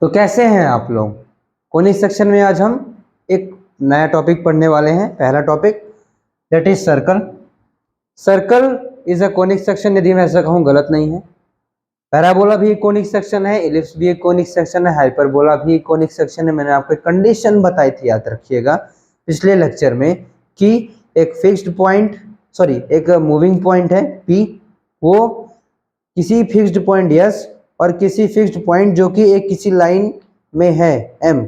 तो कैसे हैं आप लोग। कोनिक सेक्शन में आज हम एक नया टॉपिक पढ़ने वाले हैं। पहला topic that is circle. Circle is a conic section, यदि मैं ऐसा कहूँ गलत नहीं है। पैराबोला भी एक कोनिक सेक्शन है, इलिप्स भी एक कोनिक सेक्शन है, हाइपरबोला भी एक कोनिक सेक्शन है। मैंने आपको एक कंडीशन बताई थी, याद रखिएगा पिछले लेक्चर में, कि एक फिक्स्ड पॉइंट एक मूविंग पॉइंट है P, वो किसी फिक्स्ड पॉइंट S और किसी फिक्स्ड पॉइंट जो कि एक किसी लाइन में है M,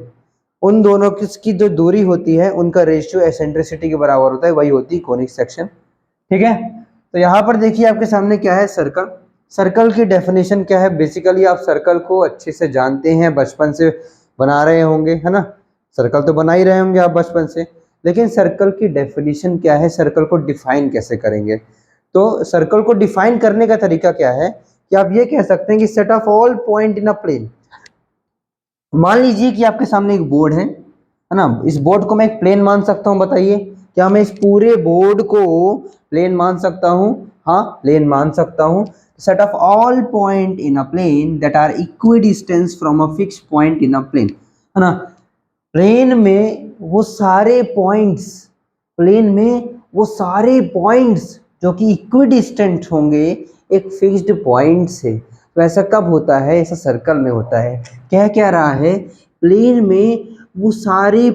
उन दोनों की जो दूरी होती है उनका रेशियो एसेंट्रिसिटी के बराबर होता है, वही होती है कोनिक सेक्शन। ठीक है, तो यहाँ पर देखिए आपके सामने क्या है, सर्कल। सर्कल की डेफिनेशन क्या है? बेसिकली आप सर्कल को अच्छे से जानते हैं, बचपन से बना रहे होंगे, है ना। सर्कल तो बना ही रहे होंगे आप बचपन से, लेकिन सर्कल की डेफिनेशन क्या है, सर्कल को डिफाइन कैसे करेंगे? तो सर्कल को डिफाइन करने का तरीका क्या है कि आप ये कह सकते हैं कि set of all point in a plane. मान लीजिए कि आपके सामने एक बोर्ड है ना। इस बोर्ड को मैं एक प्लेन मान सकता हूं, बताइए क्या मैं इस पूरे बोर्ड को प्लेन मान सकता हूं? हाँ, प्लेन मान सकता हूं। Set of all point in a plane that are equidistance from a fixed point in a plane, है ना। प्लेन में वो सारे पॉइंट्स जो कि इक्विडिस्टेंट होंगे एक फिक्स्ड पॉइंट से। तो ऐसा कब होता है? ऐसा सर्कल में होता है। क्या रहा है, प्लेन में वो सारे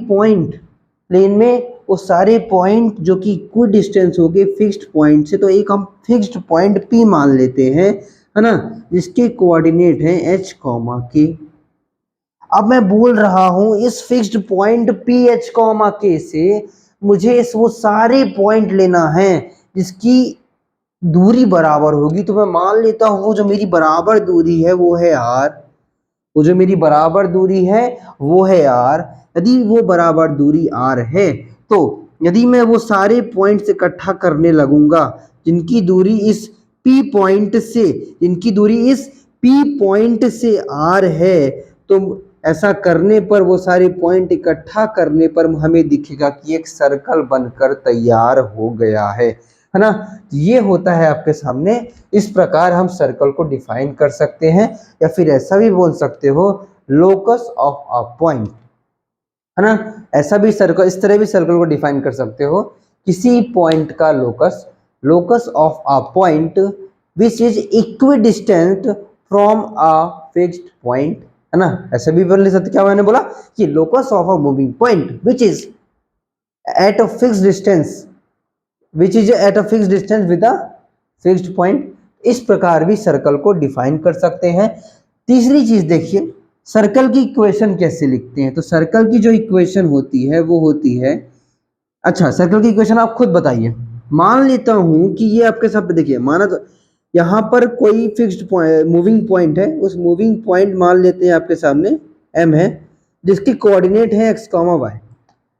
पॉइंट जो कि इक्विडिस्टेंस हो गए फिक्स्ड पॉइंट से। तो एक हम फिक्स्ड पॉइंट P मान लेते हैं, है ना, जिसके कोऑर्डिनेट है H, K। अब मैं बोल रहा हूं इस fixed point P, H, K से मुझे वो सारे पॉइंट लेना है जिसकी दूरी बराबर होगी। तो मैं मान लेता हूं वो जो मेरी बराबर दूरी है वो है R। यदि वो बराबर दूरी R है, तो यदि मैं वो सारे पॉइंट्स इकट्ठा करने लगूंगा जिनकी दूरी इस P पॉइंट से R है, तो ऐसा करने पर, वो सारे पॉइंट इकट्ठा करने पर हमें दिखेगा कि एक सर्कल बनकर तैयार हो गया है ना। ये होता है आपके सामने। इस प्रकार हम सर्कल को डिफाइन कर सकते हैं, या फिर ऐसा भी बोल सकते हो लोकस ऑफ अ पॉइंट, है ना। ऐसा भी सर्कल, इस तरह भी सर्कल को डिफाइन कर सकते हो, किसी पॉइंट का locus of a point which is equidistant from a fixed point, है ना। ऐसे भी बोल सकते, क्या मैंने बोला कि locus of a moving point which is at a fixed distance with a fixed point. इस प्रकार भी सर्कल को डिफाइन कर सकते हैं। तीसरी चीज देखिए, सर्कल की इक्वेशन कैसे लिखते हैं। तो सर्कल की जो इक्वेशन होती है वो होती है, अच्छा सर्कल की इक्वेशन आप खुद बताइए। मान लेता हूं कि ये आपके साथ, देखिए माना तो यहाँ पर कोई फिक्स्ड मूविंग पॉइंट है, उस मूविंग पॉइंट मान लेते हैं आपके सामने M है, जिसकी कोऑर्डिनेट है x, y।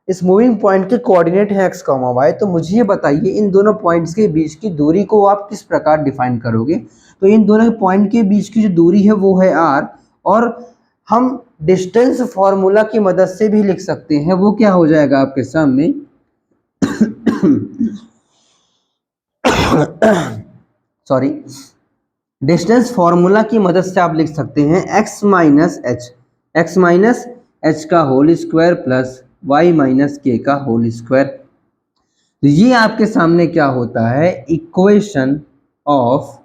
इस मूविंग पॉइंट के कोऑर्डिनेट है x, y। तो मुझे ये बताइए इन दोनों पॉइंट्स के बीच की दूरी को आप किस प्रकार डिफाइन करोगे। तो इन दोनों पॉइंट के बीच की जो दूरी है वो है R, और हम डिस्टेंस फॉर्मूला की मदद से भी लिख सकते हैं। वो क्या हो जाएगा आपके सामने डिस्टेंस फॉर्मूला की मदद से आप लिख सकते हैं x माइनस h का whole square plus y minus k का होल स्क्वायर। तो ये आपके सामने क्या होता है, इक्वेशन ऑफ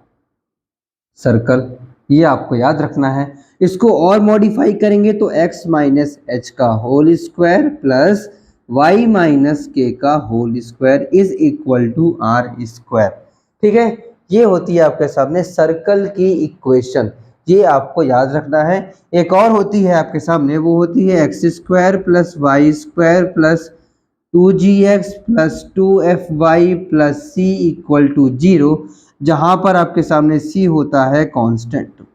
सर्कल। ये आपको याद रखना है। इसको और मॉडिफाई करेंगे तो x माइनस h का whole square plus y minus k का whole square is equal to R square. ठीक है, ये होती है आपके सामने सर्कल की इक्वेशन। ये आपको याद रखना है। एक और होती है आपके सामने, वो होती है x square plus Y square plus 2gx plus 2fy plus c equal to 0, जहां पर आपके सामने c होता है कांस्टेंट।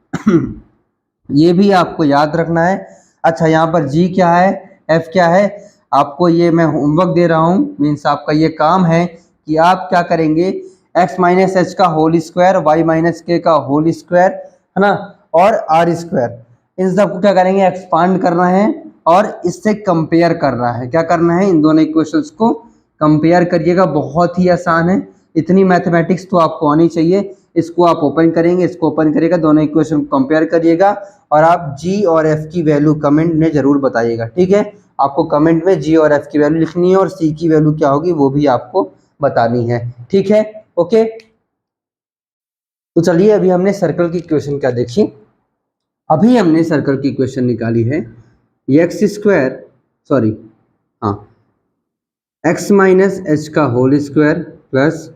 ये भी आपको याद रखना है। अच्छा, यहाँ पर g क्या है, f क्या है, आपको ये मैं होमवर्क दे रहा हूँ, मीन्स आपका ये काम है कि आप क्या करेंगे, x माइनस एच का whole square, Y minus K का होल स्क्वायर, है ना, और आर स्क्वायर, इन सबको क्या करेंगे, एक्सपांड करना है और इससे कंपेयर करना है। क्या करना है, इन दोनों इक्वेशंस को कंपेयर करिएगा। बहुत ही आसान है, इतनी मैथमेटिक्स तो आपको आनी चाहिए। इसको आप ओपन करेंगे, इसको ओपन करिएगा, दोनों इक्वेशन को कंपेयर करिएगा और आप जी और एफ की वैल्यू कमेंट में जरूर बताइएगा। ठीक है, आपको कमेंट में जी और एफ की वैल्यू लिखनी है और सी की वैल्यू क्या होगी वो भी आपको बतानी है। ठीक है, ओके। तो चलिए अभी हमने सर्कल की इक्वेशन क्या देखी, अभी हमने सर्कल की इक्वेशन निकाली है एक्स माइनस एच का whole square plus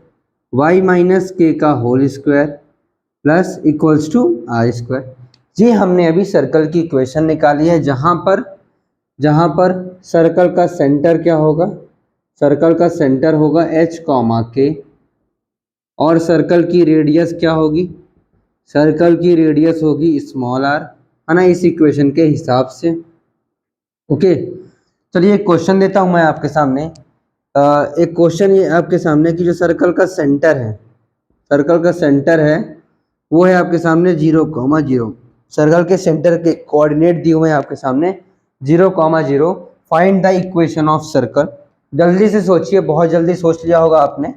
Y minus K का whole square plus equals to R square. ये हमने अभी सर्कल की इक्वेशन निकाली है, जहाँ पर सर्कल का सेंटर क्या होगा, सर्कल का सेंटर होगा एच कॉमा के और सर्कल की रेडियस क्या होगी, सर्कल की रेडियस होगी स्मॉल आर, है ना, इस इक्वेशन के हिसाब से। ओके, चलिए एक क्वेश्चन देता हूं मैं आपके सामने। एक क्वेश्चन ये आपके सामने कि जो सर्कल का सेंटर है, सर्कल का सेंटर है वो है आपके सामने 0,0। सर्कल के सेंटर के कोऑर्डिनेट दिए हुए हैं आपके सामने 0,0। Find the equation of circle. जल्दी से सोचिए, बहुत जल्दी सोच लिया होगा आपने।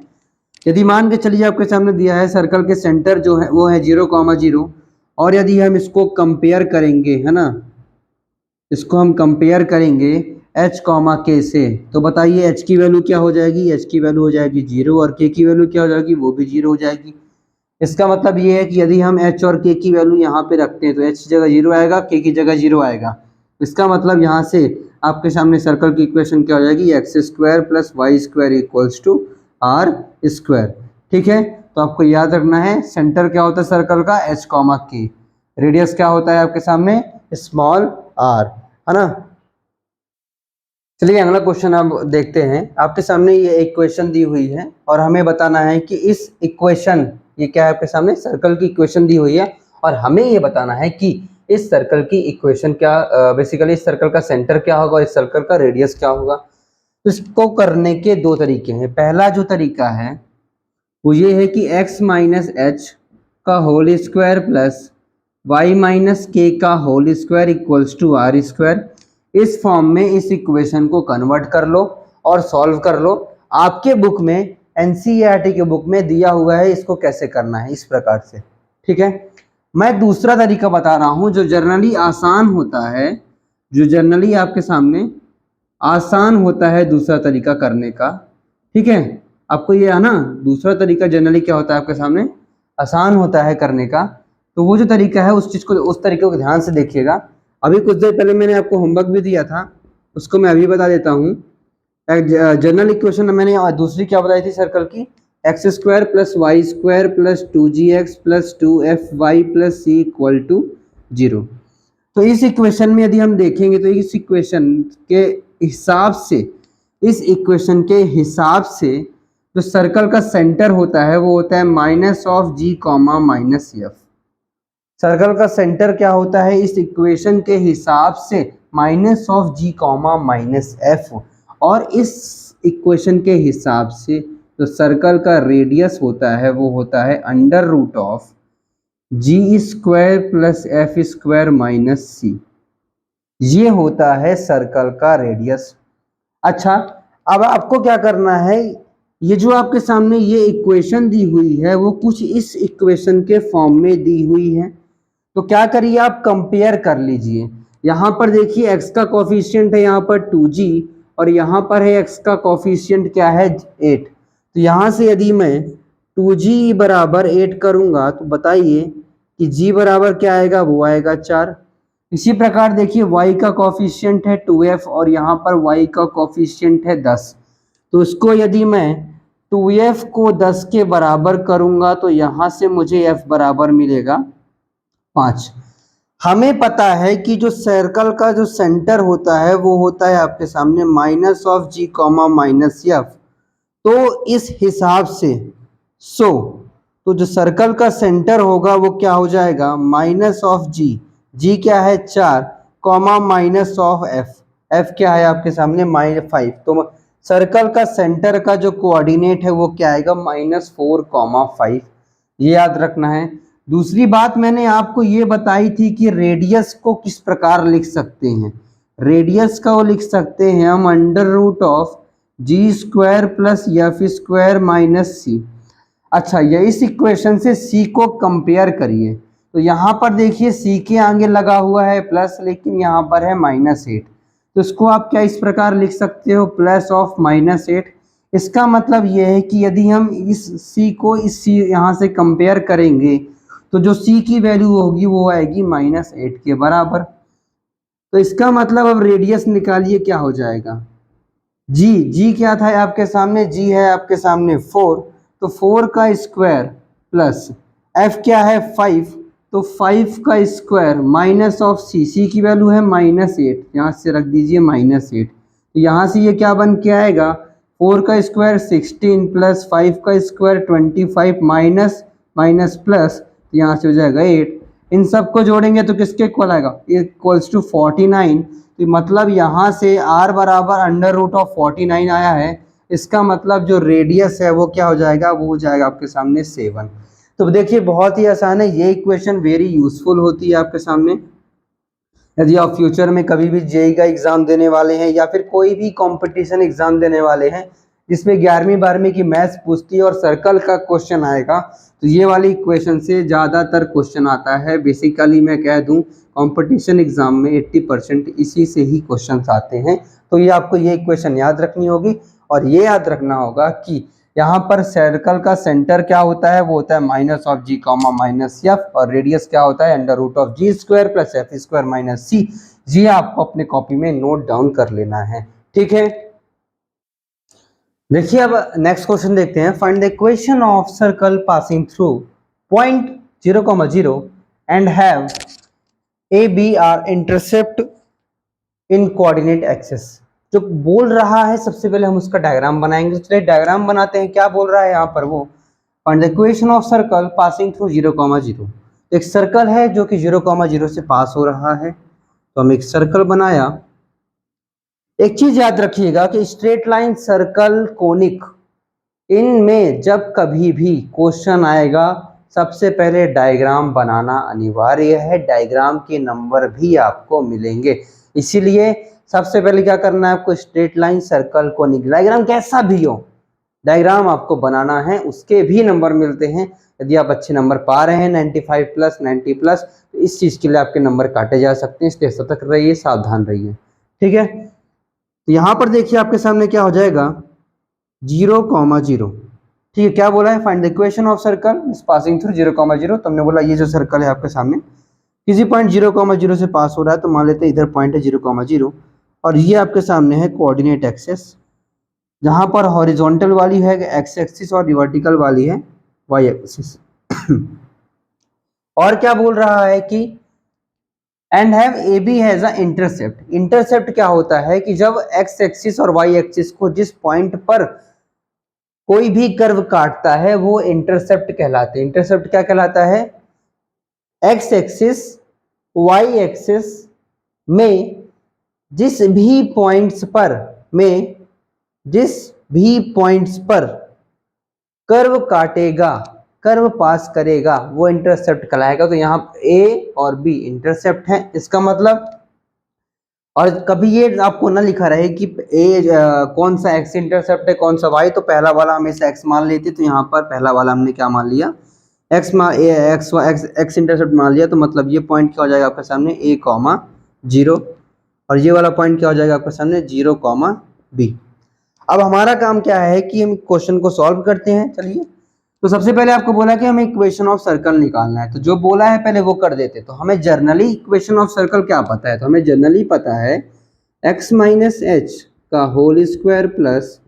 यदि मान के चलिए आपके सामने दिया है सर्कल के सेंटर जो है वो है 0,0 और यदि हम इसको कंपेयर करेंगे, है ना, इसको हम कंपेयर करेंगे h कॉमा के से, तो बताइए h की वैल्यू क्या हो जाएगी, h की वैल्यू हो जाएगी 0 और k की वैल्यू क्या हो जाएगी, वो भी 0 हो जाएगी। इसका मतलब ये है कि यदि हम h और k की वैल्यू यहाँ पे रखते हैं तो h की जगह 0 आएगा, k की जगह 0 आएगा। इसका मतलब यहाँ से आपके सामने सर्कल की इक्वेशन क्या हो जाएगी, X square plus Y square equals to R square. ठीक है, तो आपको याद रखना है सेंटर क्या होता है सर्कल का, h कॉमा के, रेडियस क्या होता है आपके सामने स्मॉल r, है ना। चलिए अगला क्वेश्चन आप देखते हैं। आपके सामने ये इक्वेशन दी हुई है और हमें बताना है कि इस इक्वेशन, ये क्या है आपके सामने सर्कल की इक्वेशन दी हुई है और हमें ये बताना है कि इस सर्कल की इक्वेशन क्या, बेसिकली इस सर्कल का सेंटर क्या होगा और इस सर्कल का रेडियस क्या होगा। तो इसको करने के दो तरीके हैं। पहला जो तरीका है वो ये है कि x माइनस एच का whole square plus Y minus K का whole square equals to R square. इस फॉर्म में इस इक्वेशन को कन्वर्ट कर लो और सॉल्व कर लो। आपके बुक में, एनसीईआरटी के बुक में दिया हुआ है इसको कैसे करना है, इस प्रकार से। ठीक है, मैं दूसरा तरीका बता रहा हूं जो जनरली आसान होता है, जो जनरली आपके सामने आसान होता है दूसरा तरीका करने का। ठीक है, आपको ये है ना, दूसरा तरीका जनरली क्या होता है आपके सामने, आसान होता है करने का। तो वो जो तरीका है उस चीज़ को, उस तरीके को ध्यान से देखिएगा। अभी कुछ देर पहले मैंने आपको होमवर्क भी दिया था, उसको मैं अभी बता देता हूँ। जनरल इक्वेशन मैंने दूसरी क्या बताई थी सर्कल की, X square plus Y square plus 2gx plus 2fy plus C equal to 0। तो इस इक्वेशन में यदि हम देखेंगे तो इस इक्वेशन के हिसाब से, इस इक्वेशन के हिसाब से जो सर्कल का सेंटर होता है वो होता है minus of G comma minus F. Circle का सेंटर क्या होता है इस इक्वेशन के हिसाब से, minus of G comma minus F. और इस इक्वेशन के हिसाब से जो सर्कल का रेडियस होता है वो होता है under root of G square plus F square minus C. ये होता है सर्कल का रेडियस। अच्छा, अब आपको क्या करना है, ये जो आपके सामने ये इक्वेशन दी हुई है वो कुछ इस इक्वेशन के फॉर्म में दी हुई है। तो क्या करिए, आप कंपेयर कर लीजिए। यहाँ पर देखिए x का कोफिशिएंट है यहाँ पर 2g और यहाँ पर है x का कोफिशिएंट क्या है 8। तो यहाँ से यदि मैं 2g बराबर 8 करूँगा तो बताइए कि g बराबर क्या आएगा, वो आएगा 4। इसी प्रकार देखिए y का कोफिशिएंट है 2f और यहाँ पर y का कोफिशिएंट है 10। तो इसको यदि मैं 2f को 10 के बराबर करूँगा तो यहाँ से मुझे f बराबर मिलेगा 5। हमें पता है कि जो सर्कल का जो सेंटर होता है वो होता है आपके सामने minus of G comma minus F. तो इस हिसाब से तो जो सर्कल का सेंटर होगा वो क्या हो जाएगा, माइनस ऑफ जी क्या है 4 कॉमा माइनस ऑफ एफ क्या है आपके सामने -5। तो सर्कल का सेंटर का जो कोऑर्डिनेट है वो क्या आएगा -4,5। ये याद रखना है। दूसरी बात मैंने आपको ये बताई थी कि रेडियस को किस प्रकार लिख सकते हैं। रेडियस का वो लिख सकते हैं हम under root of G square plus F square minus C. अच्छा, ये इस इक्वेशन से सी को कंपेयर करिए, तो यहाँ पर देखिए सी के आगे लगा हुआ है प्लस, लेकिन यहाँ पर है -8, तो इसको आप क्या इस प्रकार लिख सकते हो, प्लस ऑफ -8। इसका मतलब ये है कि यदि हम इस सी को इस सी यहाँ से कंपेयर करेंगे तो जो सी की वैल्यू होगी वो आएगी -8 के बराबर। तो इसका मतलब अब रेडियस निकालिए, क्या हो जाएगा, जी क्या था आपके सामने, जी है आपके सामने 4, तो 4 का स्क्वायर प्लस एफ क्या है 5, तो 5 का स्क्वायर माइनस ऑफ सी की वैल्यू है -8, यहाँ से रख दीजिए -8, तो यहाँ से ये क्या बन के आएगा, 4 का स्क्वायर 16 प्लस 5 का स्क्वायर 25 माइनस माइनस प्लस, तो यहाँ से हो जाएगा 8। इन सबको जोड़ेंगे तो किसके इक्वल आएगा, इक्वल्स टू 49। तो मतलब यहाँ से r बराबर √49 आया है। इसका मतलब जो रेडियस है वो क्या हो जाएगा, वो हो जाएगा आपके सामने 7। तो देखिए बहुत ही आसान है, ये इक्वेशन वेरी यूजफुल होती है आपके सामने। यदि आप फ्यूचर में कभी भी जेईई का एग्जाम देने वाले हैं या फिर कोई भी कंपटीशन एग्जाम देने वाले हैं जिसमें 11वीं 12वीं की मैथ्स पूछती है और सर्कल का क्वेश्चन आएगा, तो ये वाली इक्वेशन से ज़्यादातर क्वेश्चन आता है। बेसिकली मैं कह दूं कंपटीशन एग्जाम में 80% इसी से ही क्वेश्चन आते हैं। तो ये आपको ये इक्वेशन याद रखनी होगी, और ये याद रखना होगा कि यहाँ पर सर्कल का सेंटर क्या होता है, वो होता है minus of G comma minus F, और रेडियस क्या होता है √g² प्लस f² माइनस सी। जी आपको अपने कॉपी में नोट डाउन कर लेना है, ठीक है। देखिए अब नेक्स्ट क्वेश्चन देखते हैं। Find the equation of circle passing through point 0,0 and have A B are intercept in coordinate axis. जो बोल रहा है सबसे पहले हम उसका डायग्राम बनाएंगे। चलिए डायग्राम बनाते हैं। क्या बोल रहा है यहाँ पर, वो find the equation of circle passing through 0,0। एक सर्कल है जो कि 0,0 से पास हो रहा है, तो हम एक सर्कल बनाया। एक चीज याद रखिएगा कि स्ट्रेट लाइन, सर्कल, कोनिक, इनमें जब कभी भी क्वेश्चन आएगा सबसे पहले डायग्राम बनाना अनिवार्य है। डायग्राम के नंबर भी आपको मिलेंगे, इसीलिए सबसे पहले क्या करना है आपको, straight line, circle, conic, diagram कैसा भी हो डायग्राम आपको बनाना है, उसके भी नंबर मिलते हैं। यदि आप अच्छे नंबर पा रहे हैं 95 प्लस 90 प्लस, तो इस चीज के लिए आपके नंबर काटे जा सकते हैं, इसलिए सतर्क रहिए, सावधान रहिए, ठीक है। तो यहाँ पर देखिए आपके सामने क्या हो जाएगा 0,0, ठीक है। क्या बोला है, find the equation of circle passing through 0,0। तो हमने बोला ये जो सर्कल है आपके सामने किसी पॉइंट 0,0 से पास हो रहा है, तो मान लेते हैं इधर पॉइंट है 0,0, और ये आपके सामने है कोऑर्डिनेट एक्सिस, जहां पर हॉरिजॉन्टल वाली है एक्स एक्सिस और वर्टिकल वाली है वाई एक्सिस। और क्या बोल रहा है कि and have A B has a intercept. Intercept क्या होता है कि जब एक्स एक्सिस और वाई एक्सिस को जिस पॉइंट पर कोई भी कर्व काटता है वो इंटरसेप्ट कहलाते हैं। इंटरसेप्ट क्या कहलाता है, एक्स एक्सिस वाई एक्सिस में जिस भी पॉइंट्स पर कर्व काटेगा, कर्व पास करेगा, वो इंटरसेप्ट कहलाएगा। तो यहाँ ए और बी इंटरसेप्ट है, इसका मतलब। और कभी ये आपको ना लिखा रहे कि कौन सा एक्स इंटरसेप्ट है कौन सा वाई, तो पहला वाला हमेशा एक्स मान लेते, तो यहाँ पर पहला वाला हमने क्या मान लिया, एक्स इंटरसेप्ट मान लिया। तो मतलब ये पॉइंट क्या हो जाएगा आपके सामने A,0, और ये वाला पॉइंट क्या हो जाएगा आपके सामने 0,B। अब हमारा काम क्या है कि हम क्वेश्चन को सॉल्व करते हैं। चलिए, तो सबसे पहले आपको बोला कि हमें इक्वेशन ऑफ सर्कल निकालना है, तो जो बोला है पहले वो कर देते। तो हमें जर्नली इक्वेशन ऑफ सर्कल क्या पता है, तो हमें जर्नली पता है x माइनस एच का whole square plus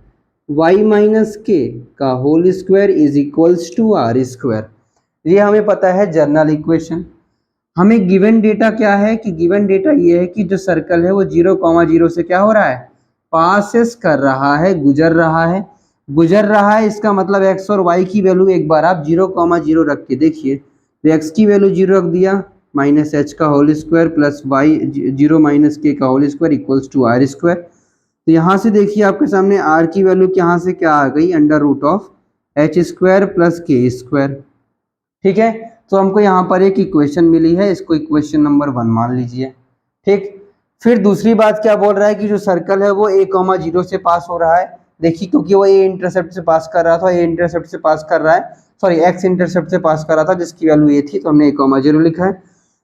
y minus K का whole square is equals to R square. ये हमें पता है जर्नल इक्वेशन। हमें गिवन डेटा क्या है कि गिवन डेटा ये है कि जो सर्कल है वो 0,0 से क्या हो रहा है, पासेस कर रहा है, गुजर रहा है। इसका मतलब x और y की वैल्यू एक बार आप 0,0 रख के देखिए, तो x की वैल्यू 0 रख दिया, माइनस एच का whole square plus y 0 minus K का whole square equals to R square. तो यहाँ से देखिए आपके सामने r की वैल्यू यहाँ से क्या आ गई, √h² प्लस k², ठीक है। तो हमको यहाँ पर एक इक्वेशन मिली है, इसको इक्वेशन नंबर 1 मान लीजिए, ठीक। फिर दूसरी बात क्या बोल रहा है कि जो सर्कल है वो A,0 से पास हो रहा है, देखिए क्योंकि वो ए इंटरसेप्ट से पास कर रहा था, ए इंटरसेप्ट से पास कर रहा है, सॉरी एक्स इंटरसेप्ट से पास कर रहा था जिसकी वैल्यू ए थी, तो हमने a, 0 लिखा है।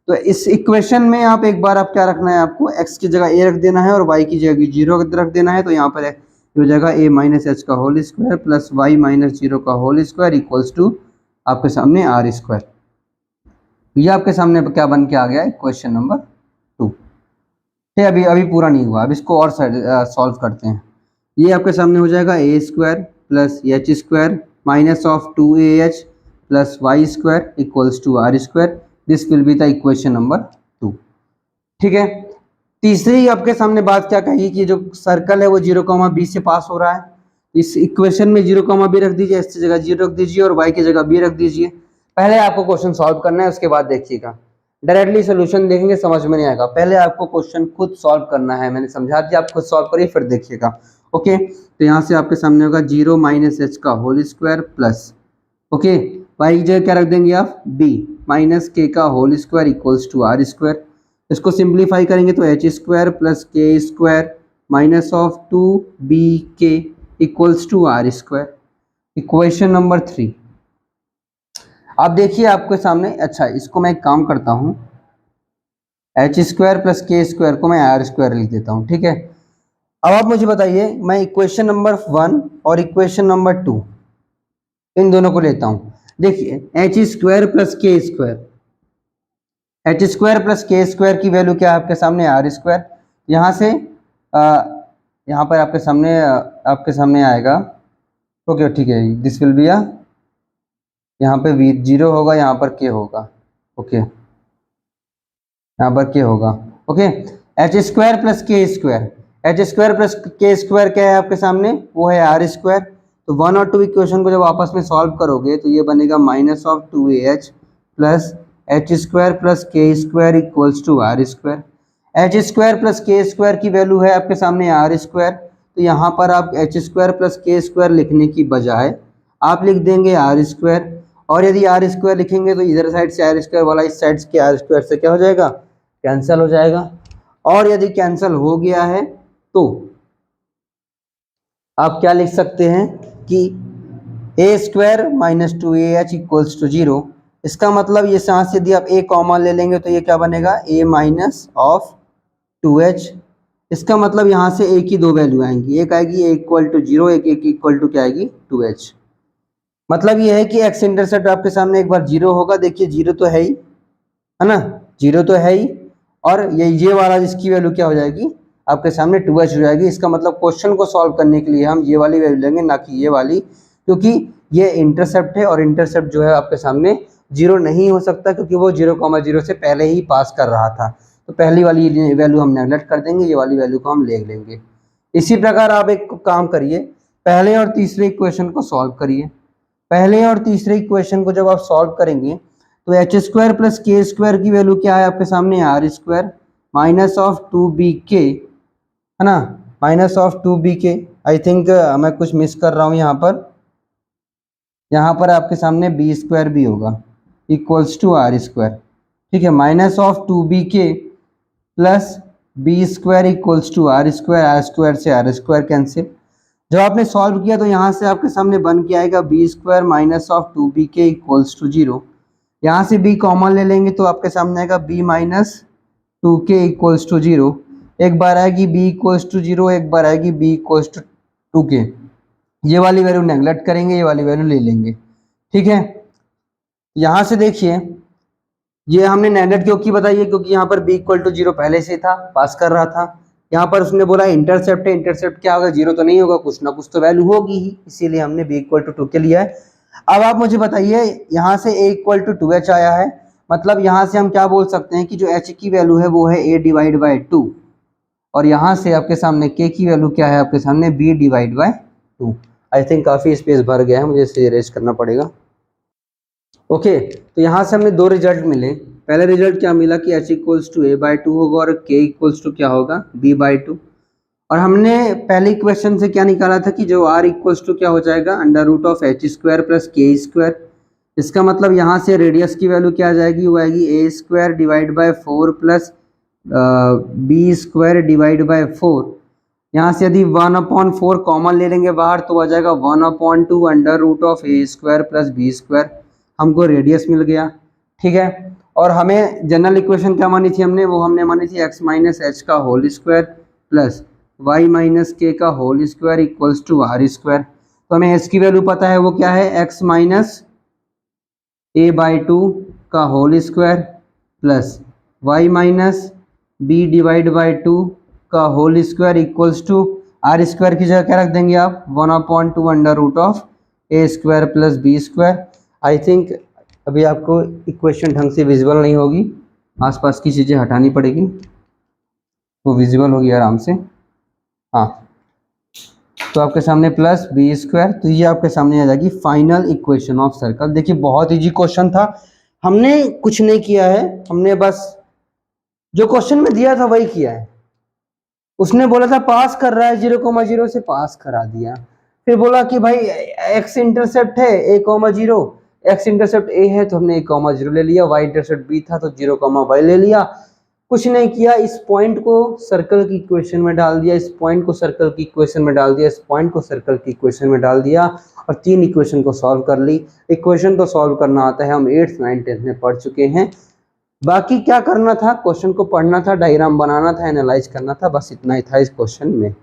तो इस इक्वेशन में आप एक बार आप क्या रखना है, आपको x की जगह a रख देना है और y की जगह 0 रख देना है। तो यहाँ पर हो जाएगा a माइनस एच का whole square plus Y minus 0 का होल स्क्वायर इक्वल्स टू आपके सामने r स्क्वायर। ये आपके सामने क्या बन के आ गया है, क्वेश्चन नंबर 2। ठीक, अभी पूरा नहीं हुआ, अब इसको और सॉल्व करते हैं। ये आपके सामने हो जाएगा a square plus H square minus of 2ah plus Y square equals to r square. This will be the equation number 2। ठीक है, तीसरी आपके सामने बात क्या कही कि जो सर्कल है वो 0, b से पास हो रहा है। इस इक्वेशन में 0, b रख दीजिए, इसकी जगह 0 रख दीजिए और y की जगह b रख दीजिए। पहले आपको क्वेश्चन सॉल्व करना है, उसके बाद देखिएगा, डायरेक्टली सोल्यूशन देखेंगे समझ में नहीं आएगा। पहले आपको क्वेश्चन खुद सॉल्व करना है, मैंने समझा दिया, आप खुद सॉल्व करिए फिर देखिएगा। ओके, तो यहाँ से आपके सामने होगा 0 माइनस एच का whole square plus, okay, y की जगह क्या रख देंगे आप, b माइनस के का whole square equals to r square. इसको सिंप्लीफाई करेंगे तो H square plus K square minus of 2bk equals to r square. Equation number 3। आप देखिए आपके सामने, अच्छा इसको मैं एक काम करता हूँ, H square plus K square को मैं r स्क्वायर लिख देता हूँ। ठीक है, अब आप मुझे बताइए, मैं इक्वेशन नंबर 1 और इक्वेशन नंबर 2 इन दोनों को लेता हूँ। देखिए H square plus K square, H square plus K square की वैल्यू क्या है आपके सामने, r स्क्वायर। यहाँ से यहाँ पर आपके सामने आएगा, ओके ठीक है, दिस विल बी यहाँ पे v 0 होगा, यहाँ पर k होगा, ओके यहाँ पर k होगा, okay. H square plus K square, H square plus K square क्या है आपके सामने, वो है r स्क्वायर। तो 1 और 2 इक्वेशन को जब आपस में सॉल्व करोगे तो ये बनेगा minus of 2ah plus H square plus K square equals to r square. H square plus K square की वैल्यू है आपके सामने r स्क्वायर, तो यहाँ पर आप H square plus K square लिखने की बजाय आप लिख देंगे r स्क्वायर। और यदि r स्क्वायर लिखेंगे तो इधर साइड से r स्क्वायर वाला इस साइड के r स्क्वायर से क्या हो जाएगा, कैंसिल हो जाएगा। और यदि कैंसिल हो गया है तो आप क्या लिख सकते हैं कि a square minus 2ah equals to 0। इसका मतलब ये सांस यदि आप a कॉमन ले लेंगे तो ये क्या बनेगा, a माइनस ऑफ 2h। इसका मतलब यहाँ से a की दो वैल्यू आएंगी, एक आएगी a इक्वल टू 0, एक इक्वल टू क्या आएगी 2h। मतलब ये है कि x इंटरसेप्ट आपके सामने एक बार 0 होगा, देखिए 0 तो है ही, है ना, 0 तो है ही, और ये वाला जिसकी वैल्यू क्या हो जाएगी आपके सामने 2h हो जाएगी। इसका मतलब क्वेश्चन को सॉल्व करने के लिए हम ये वाली वैल्यू लेंगे, ना कि ये वाली, क्योंकि ये इंटरसेप्ट है और इंटरसेप्ट जो है आपके सामने 0 नहीं हो सकता, क्योंकि वो 0,0 से पहले ही पास कर रहा था। तो पहली वाली वैल्यू हम नेगलेक्ट कर देंगे, ये वाली वैल्यू को हम ले लेंगे। इसी प्रकार आप एक काम करिए, पहले और तीसरे इक्वेशन को सॉल्व करिए। पहले और तीसरे इक्वेशन को जब आप सॉल्व करेंगे तो H square plus K square की वैल्यू क्या है आपके सामने, r square minus of 2bk, है ना, minus of 2bk। I think मैं कुछ मिस कर रहा हूँ यहाँ पर आपके सामने b स्क्वायर भी होगा इक्वल्स टू r स्क्वायर। ठीक है, minus of 2bk plus b square equals to r square, r square से r स्क्वायर कैंसिल। जब आपने सॉल्व किया तो यहाँ से आपके सामने बन के आएगा b square minus of 2bk equals to 0। यहाँ से b कॉमन ले लेंगे तो आपके सामने आएगा b minus 2k equals to 0। एक बार आएगी b इक्वल्स टू 0, एक बार आएगी b इक्वल्स टू 2k। ये वाली वैल्यू नेगलेक्ट करेंगे, ये वाली वैल्यू ले लेंगे। ठीक है, यहाँ से देखिए ये हमने नेगलेक्ट क्यों की बताइए, क्योंकि यहाँ पर b इक्वल टू 0 पहले से था, पास कर रहा था। यहाँ पर उसने बोला इंटरसेप्ट है, इंटरसेप्ट क्या होगा, 0 तो नहीं होगा, कुछ ना कुछ तो वैल्यू होगी ही, इसीलिए हमने b इक्वल टू 2 के लिया है। अब आप मुझे बताइए, यहाँ से a इक्वल टू 2h आया है, मतलब यहाँ से हम क्या बोल सकते हैं कि जो h की वैल्यू है वो है a डिवाइड बाई 2, और यहाँ से आपके सामने k की वैल्यू क्या है आपके सामने, b divide by 2। I think काफ़ी स्पेस भर गया है, मुझे इसे इरेज करना पड़ेगा। ओके, तो यहाँ से हमें दो रिजल्ट मिले। पहले रिजल्ट क्या मिला कि h equals to a by 2 होगा और k इक्वल्स टू क्या होगा, b बाई 2। और हमने पहले क्वेश्चन से क्या निकाला था कि जो r इक्वल्स टू क्या हो जाएगा, under root of h square plus k square. इसका मतलब यहाँ से रेडियस की वैल्यू क्या आ जाएगी, वो आएगी a square divide by 4 plus b square divide by 4। यहाँ से यदि 1/4 कॉमन ले लेंगे बाहर तो आ जाएगा 1/2 under root of A square plus B square, हमको रेडियस मिल गया। ठीक है, और हमें जनरल इक्वेशन क्या मानी थी हमने, वो हमने मानी थी x माइनस एच का whole square plus y minus K का whole square equals to R square. तो हमें h की वैल्यू पता है, वो क्या है, x माइनस a/2 का whole square plus y minus b divide by 2 का whole square equals to R square की जगह क्या रख देंगे आप, 1/2 under root of A square plus B square. I think अभी आपको इक्वेशन ढंग से विजिबल नहीं होगी, आसपास की चीज़ें हटानी पड़ेगी, वो विजिबल होगी आराम से। हाँ, तो आपके सामने प्लस बी स्क्वायर, तो ये आपके सामने आ जाएगी फाइनल इक्वेशन ऑफ सर्कल। देखिए बहुत इजी क्वेश्चन था, हमने कुछ नहीं किया है, हमने बस जो क्वेश्चन में दिया था वही किया है। उसने बोला था पास कर रहा है 0,0 से, पास करा दिया। फिर बोला कि भाई एक्स इंटरसेप्ट है a,0, एक्स इंटरसेप्ट a है तो हमने a,0 ले लिया, y इंटरसेप्ट b था तो 0,y ले लिया। कुछ नहीं किया, इस पॉइंट को सर्कल की इक्वेशन में डाल दिया, इस पॉइंट को सर्कल की इक्वेशन में डाल दिया, इस पॉइंट को सर्कल की इक्वेशन में डाल दिया और 3 इक्वेशन को सॉल्व कर ली। इक्वेशन तो सॉल्व करना आता है, हम 8th 9th 10th में पढ़ चुके हैं। बाकी क्या करना था, क्वेश्चन को पढ़ना था, डायग्राम बनाना था, एनालाइज करना था, बस इतना ही था इस क्वेश्चन में।